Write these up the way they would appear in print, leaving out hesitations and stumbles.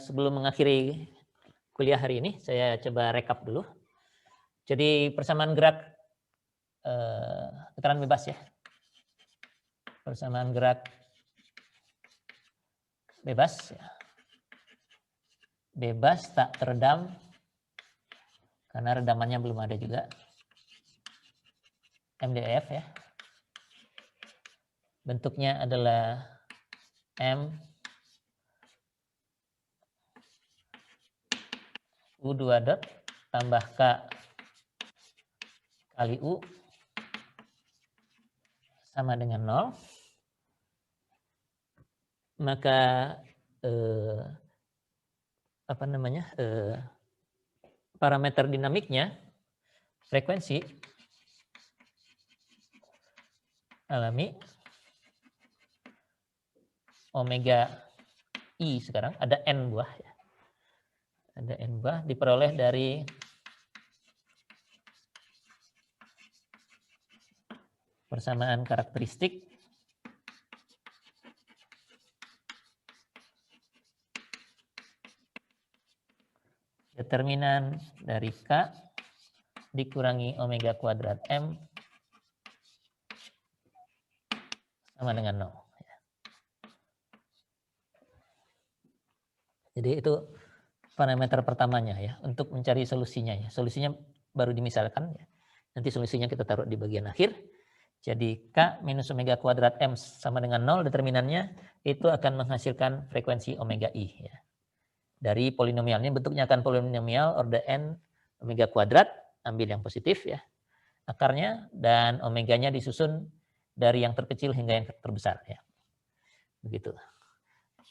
Sebelum mengakhiri kuliah hari ini, saya coba rekap dulu. Jadi persamaan gerak getaran bebas ya. Persamaan gerak bebas ya. Bebas tak teredam karena redamannya belum ada juga. MDF ya. Bentuknya adalah M U2 dot tambah K kali U sama dengan 0. Maka parameter dinamiknya frekuensi alami omega I sekarang ada N buah ya. Ada N buah diperoleh dari persamaan karakteristik determinan dari K dikurangi omega kuadrat M sama dengan 0. Jadi itu parameter pertamanya ya untuk mencari solusinya ya. Solusinya baru dimisalkan ya. Nanti solusinya kita taruh di bagian akhir. Jadi K minus omega kuadrat M sama dengan 0 determinannya itu akan menghasilkan frekuensi omega I ya. Dari polinomial ini bentuknya akan polinomial order N omega kuadrat, ambil yang positif ya. Akarnya dan omeganya disusun dari yang terkecil hingga yang terbesar ya. Begitu.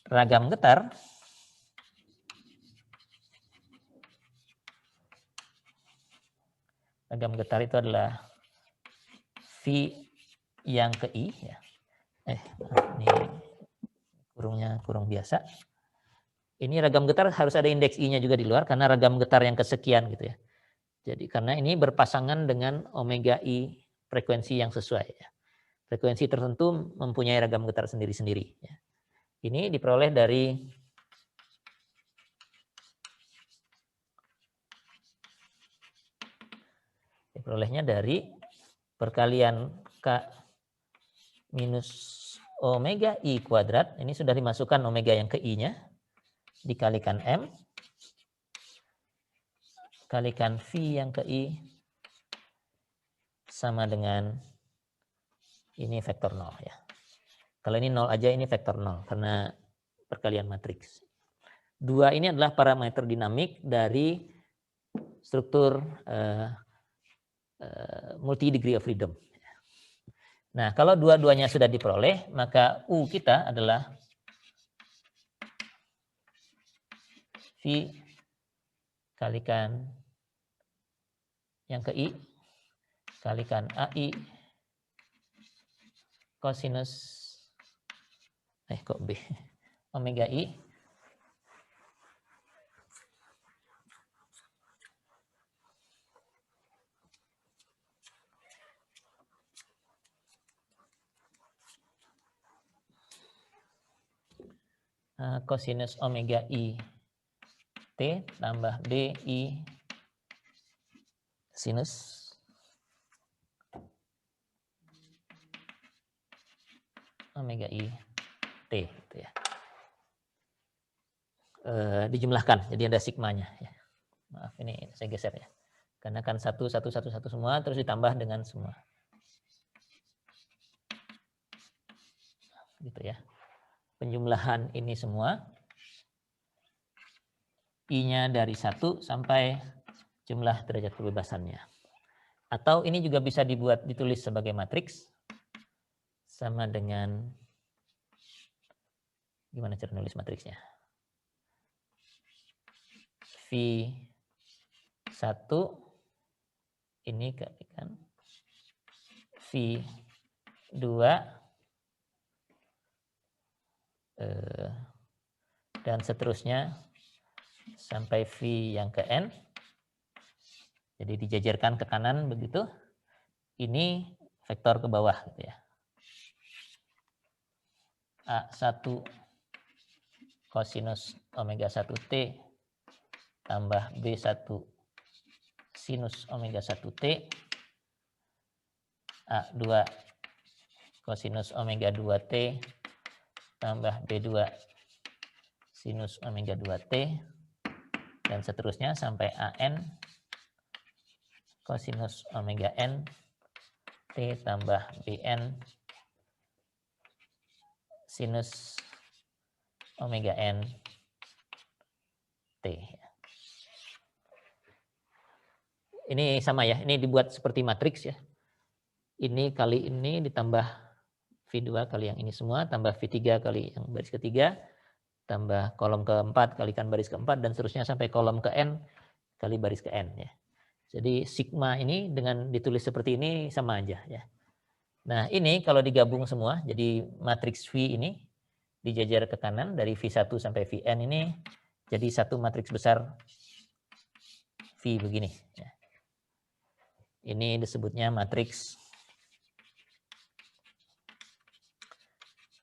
Ragam getar itu adalah V yang ke I ya. Ini kurungnya kurung biasa. Ini ragam getar harus ada indeks I-nya juga di luar karena ragam getar yang kesekian gitu ya. Jadi karena ini berpasangan dengan omega I frekuensi yang sesuai ya. Frekuensi tertentu mempunyai ragam getar sendiri-sendiri ya. Ini diperoleh dari perkalian K minus omega I kuadrat. Ini sudah dimasukkan omega yang ke I-nya. Dikalikan M. Kalikan V yang ke I. Sama dengan ini vektor 0 ya. Kalau ini 0 aja ini vektor 0. Karena perkalian matriks. 2 ini adalah parameter dinamik dari struktur multi degree of freedom. Nah, kalau dua-duanya sudah diperoleh, maka U kita adalah V kalikan yang ke I kalikan AI kosinus B omega I kosinus omega I T tambah B I sinus omega I T gitu ya. Dijumlahkan jadi ada sigmanya ya. Maaf ini saya geser ya. Karena kan satu semua terus ditambah dengan semua. Gitu ya. Penjumlahan ini semua I-nya dari 1 sampai jumlah derajat kebebasannya. Atau ini juga bisa ditulis sebagai matriks sama dengan gimana cara nulis matriksnya? V1 ini kalikan V2 dan seterusnya sampai V yang ke N. Jadi dijajarkan ke kanan begitu. Ini vektor ke bawah gitu ya. A1 kosinus omega 1T tambah B1 sinus omega 1T, A2 kosinus omega 2T tambah B2 sinus omega 2T, dan seterusnya sampai AN kosinus omega N T tambah BN sinus omega N T. Ini sama ya, ini dibuat seperti matriks ya. Ini kali ini ditambah V2 kali yang ini semua, tambah V3 kali yang baris ketiga, tambah kolom keempat kalikan baris keempat, dan seterusnya sampai kolom ke N kali baris ke N ya. Jadi sigma ini dengan ditulis seperti ini sama aja ya. Nah ini kalau digabung semua, jadi matriks V ini dijajar ke kanan dari V1 sampai Vn ini jadi satu matriks besar V begini ya. Ini disebutnya matriks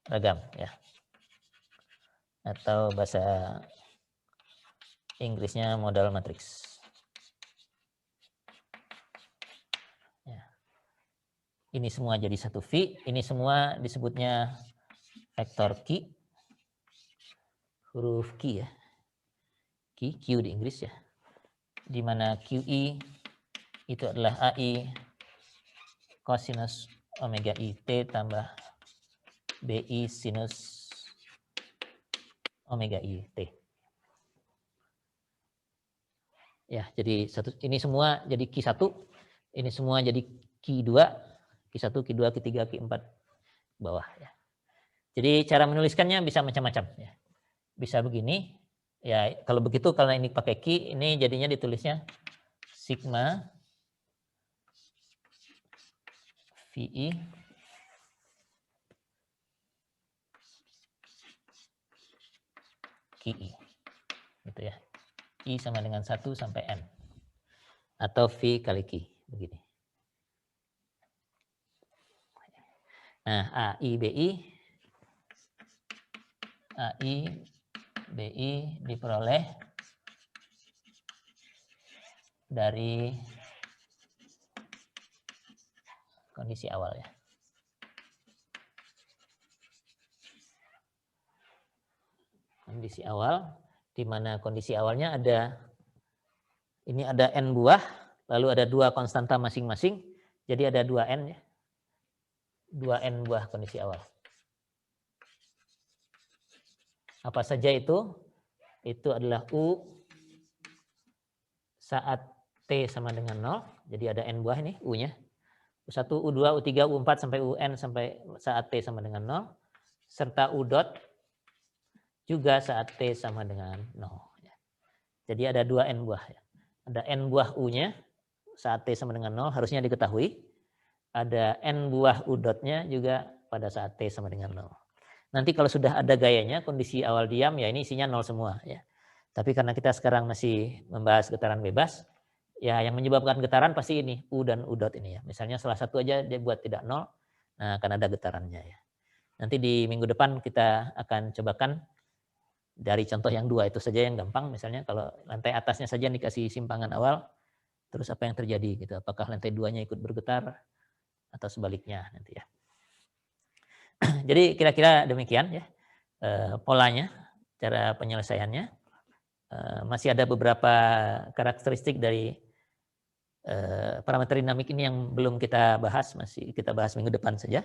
ragam ya. Atau bahasa Inggrisnya modal matriks. Ya. Ini semua jadi satu V, ini semua disebutnya vektor Q, huruf Q ya. Q di Inggris ya. Di mana QI itu adalah AI kosinus omega IT tambah BI sinus omega IT. Ya, jadi ini semua jadi Q1, ini semua jadi Q2, Q1, Q2, Q3, Q4 bawah ya. Jadi cara menuliskannya bisa macam-macam ya. Bisa begini. Ya, kalau begitu karena ini pakai Q, ini jadinya ditulisnya sigma VI QI. Gitu ya. I sama dengan 1 sampai N. Atau V kali Q. Begini. Nah, AI, BI diperoleh dari kondisi awal ya. Kondisi awal, di mana kondisi awalnya ada, ini ada N buah, lalu ada 2 konstanta masing-masing, jadi ada 2N ya. 2N buah kondisi awal. Apa saja itu? Itu adalah U saat T sama dengan 0, jadi ada N buah ini U-nya. U1, U2, U3, U4 sampai UN sampai saat T sama dengan 0, serta U dot juga saat T sama dengan 0. Jadi ada 2N buah. Ada N buah U-nya saat T sama dengan 0 harusnya diketahui. Ada N buah U dotnya juga pada saat T sama dengan 0. Nanti kalau sudah ada gayanya, kondisi awal diam, ya ini isinya 0 semua. Ya. Tapi karena kita sekarang masih membahas getaran bebas, ya yang menyebabkan getaran pasti ini, U dan U dot ini ya. Misalnya salah satu aja dia buat tidak 0, nah akan ada getarannya ya. Nanti di minggu depan kita akan cobakan dari contoh yang 2 itu saja yang gampang. Misalnya kalau lantai atasnya saja dikasih simpangan awal, terus apa yang terjadi gitu? Apakah lantai 2-nya ikut bergetar atau sebaliknya nanti ya. Jadi kira-kira demikian ya polanya, cara penyelesaiannya. Masih ada beberapa karakteristik dari parameter dinamik ini yang belum kita bahas, masih kita bahas minggu depan saja.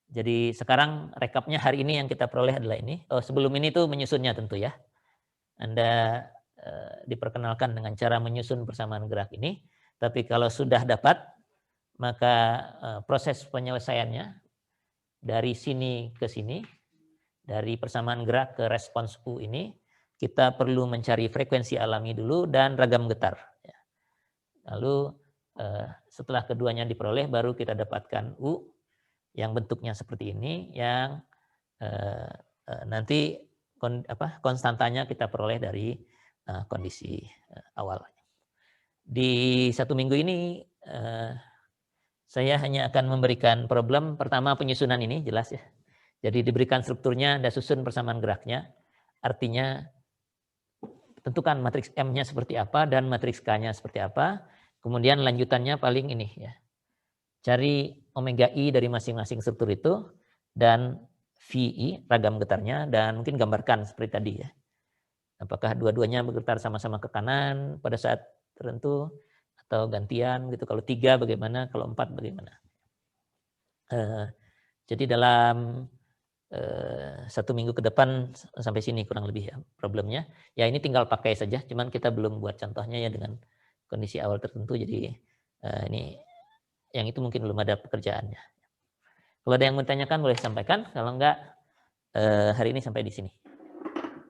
Jadi sekarang rekapnya hari ini yang kita peroleh adalah ini. Sebelum ini tuh menyusunnya tentu ya. Anda diperkenalkan dengan cara menyusun persamaan gerak ini. Tapi kalau sudah dapat, maka proses penyelesaiannya dari sini ke sini, dari persamaan gerak ke respons U ini, kita perlu mencari frekuensi alami dulu dan ragam getar. Lalu setelah keduanya diperoleh, baru kita dapatkan U yang bentuknya seperti ini, yang nanti konstantanya kita peroleh dari kondisi awal. Di 1 minggu ini saya hanya akan memberikan problem pertama penyusunan ini jelas ya. Jadi diberikan strukturnya, ada susun persamaan geraknya, artinya tentukan matriks M-nya seperti apa dan matriks K-nya seperti apa. Kemudian lanjutannya paling ini ya. Cari omega I dari masing-masing struktur itu dan VI, ragam getarnya, dan mungkin gambarkan seperti tadi ya. Apakah dua-duanya bergetar sama-sama ke kanan pada saat tertentu atau gantian gitu. Kalau 3 bagaimana, kalau 4 bagaimana. Jadi dalam 1 minggu ke depan sampai sini kurang lebih ya problemnya. Ya ini tinggal pakai saja, cuman kita belum buat contohnya ya dengan kondisi awal tertentu. Jadi ini yang itu mungkin belum ada pekerjaannya. Kalau ada yang mau ditanyakan boleh sampaikan, kalau enggak hari ini sampai di sini.